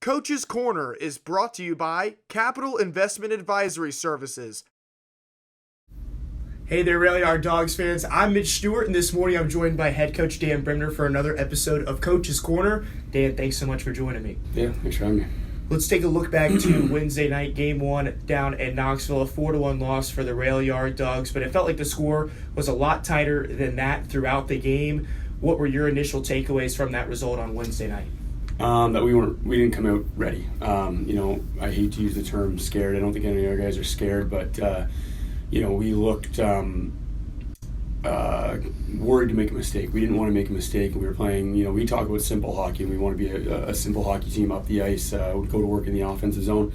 Coach's Corner is brought to you by Capital Investment Advisory Services. Hey there, really, our Dawgs fans. I'm Mitch Stewart, and this morning I'm joined by head coach Dan Bremner for another episode of Coach's Corner. Dan, thanks so much for joining me. Yeah, thanks for having me. Let's take a look back to Wednesday night, Game 1 down at Knoxville, a 4-1 loss for the Rail Yard Dogs, but it felt like the score was a lot tighter than that throughout the game. What were your initial takeaways from that result on Wednesday night? That we didn't come out ready. I hate to use the term scared. I don't think any of our guys are scared, but we looked worried to make a mistake. We didn't want to make a mistake. We were playing. We talk about simple hockey, and we want to be a simple hockey team up the ice. Go to work in the offensive zone.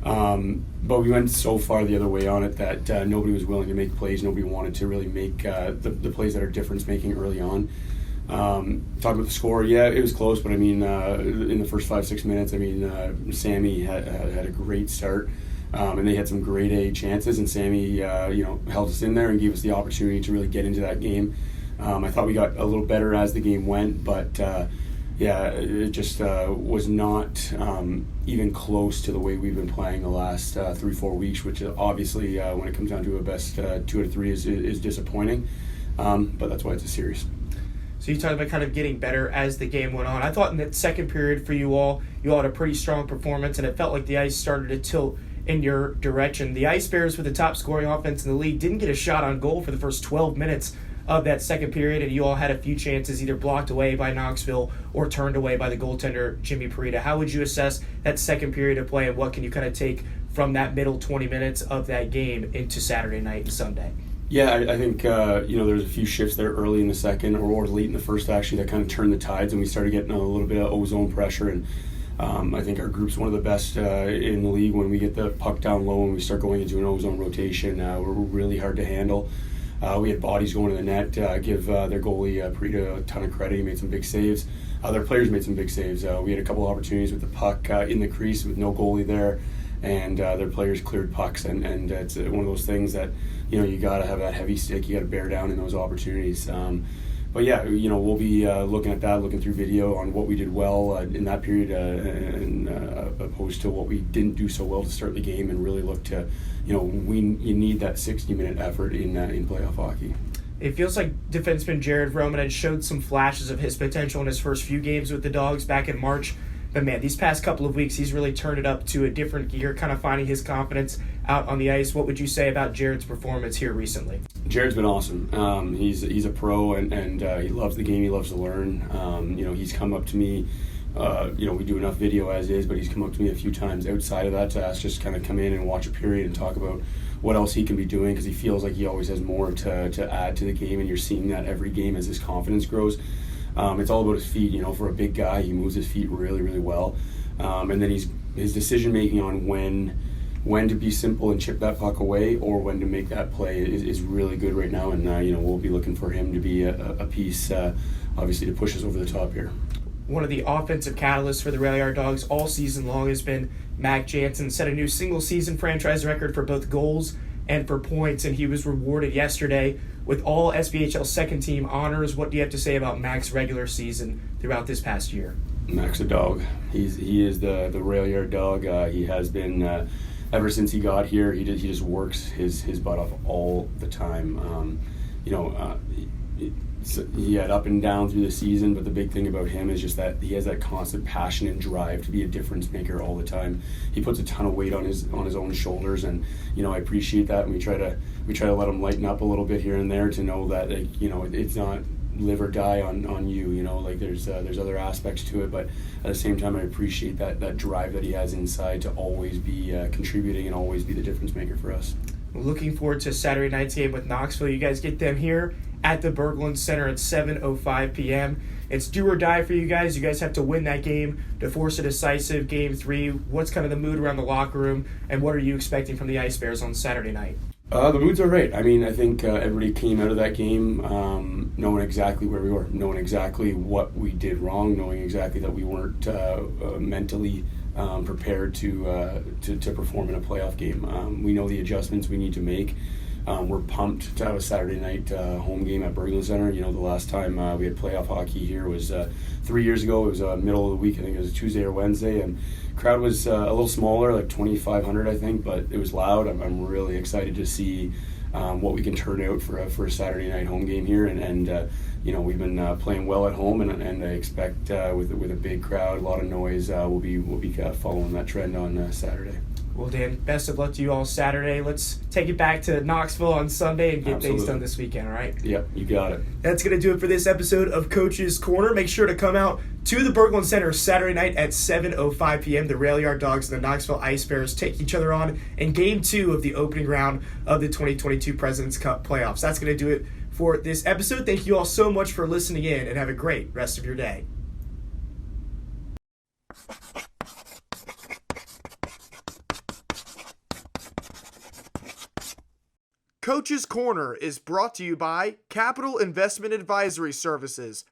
But we went so far the other way on it that nobody was willing to make plays. Nobody wanted to really make the plays that are difference making early on. Talking about the score, yeah, it was close, but I mean, in the first 5-6 minutes, Sammy had a great start, and they had some grade A chances, and Sammy, held us in there and gave us the opportunity to really get into that game. I thought we got a little better as the game went, but it just was not even close to the way we've been playing the last 3-4 weeks, which obviously, when it comes down to a best 2 out of 3 is disappointing, but that's why it's a series. So you talked about kind of getting better as the game went on. I thought in that second period for you all had a pretty strong performance, and it felt like the ice started to tilt in your direction. The Ice Bears, with the top scoring offense in the league, didn't get a shot on goal for the first 12 minutes of that second period, and you all had a few chances either blocked away by Knoxville or turned away by the goaltender, Jimmy Parita. How would you assess that second period of play, and what can you kind of take from that middle 20 minutes of that game into Saturday night and Sunday? Yeah, I think, there's a few shifts there early in the second or late in the first, actually, that kind of turned the tides, and we started getting a little bit of ozone pressure. And I think our group's one of the best in the league. When we get the puck down low and we start going into an ozone rotation, we're really hard to handle. We had bodies going to the net. Give their goalie, Parita, a ton of credit. He made some big saves. Their players made some big saves. We had a couple opportunities with the puck in the crease with no goalie there. And their players cleared pucks, and it's one of those things that you got to have that heavy stick. You got to bear down in those opportunities. But yeah, we'll be looking at that, looking through video on what we did well in that period, and opposed to what we didn't do so well to start the game, and really look to, you need that 60-minute effort in playoff hockey. It feels like defenseman Jared Roman had showed some flashes of his potential in his first few games with the Dogs back in March. But man, these past couple of weeks, he's really turned it up to a different gear, kind of finding his confidence out on the ice. What would you say about Jared's performance here recently? Jared's been awesome. He's a pro, and he loves the game. He loves to learn. He's come up to me. We do enough video as is, but he's come up to me a few times outside of that to ask just kind of come in and watch a period and talk about what else he can be doing, because he feels like he always has more to add to the game, and you're seeing that every game as his confidence grows. It's all about his feet. For a big guy, he moves his feet really, really well. And then his decision-making on when to be simple and chip that puck away, or when to make that play is really good right now. And, we'll be looking for him to be a piece, obviously, to push us over the top here. One of the offensive catalysts for the Rail Yard Dogs all season long has been Mac Janson. Set a new single-season franchise record for both goals and for points, and he was rewarded yesterday with all SBHL second-team honors. What do you have to say about Mac's regular season throughout this past year? Mac's a dog. He is the Rail Yard Dog. He has been ever since he got here. He just works his butt off all the time. He had up and down through the season, but the big thing about him is just that he has that constant passion and drive to be a difference maker all the time. He puts a ton of weight on his own shoulders, and I appreciate that. And we try to let him lighten up a little bit here and there to know that it's not live or die on you. There's other aspects to it, but at the same time, I appreciate that drive that he has inside to always be contributing and always be the difference maker for us. Looking forward to Saturday night's game with Knoxville. You guys get them here at the Berglund Center at 7:05 p.m. It's do or die for you guys. You guys have to win that game to force a decisive Game 3. What's kind of the mood around the locker room, and what are you expecting from the Ice Bears on Saturday night? The mood's all right. I think everybody came out of that game knowing exactly where we were, knowing exactly what we did wrong, knowing exactly that we weren't mentally prepared to perform in a playoff game. We know the adjustments we need to make. we're pumped to have a Saturday night home game at Berglund Center. The last time we had playoff hockey here was 3 years ago. It was middle of the week. I think it was a Tuesday or Wednesday, and crowd was a little smaller, like 2,500, I think, but it was loud. I'm really excited to see what we can turn out for a Saturday night home game here, and we've been playing well at home, and I expect with a big crowd, a lot of noise, we'll be following that trend on Saturday. Well, Dan, best of luck to you all Saturday. Let's take it back to Knoxville on Sunday and get things done this weekend, all right? Yep, you got it. That's going to do it for this episode of Coach's Corner. Make sure to come out to the Berglund Center Saturday night at 7:05 p.m. The Rail Yard Dawgs and the Knoxville Ice Bears take each other on in Game 2 of the opening round of the 2022 President's Cup playoffs. That's going to do it for this episode. Thank you all so much for listening in, and have a great rest of your day. Coach's Corner is brought to you by Capital Investment Advisory Services,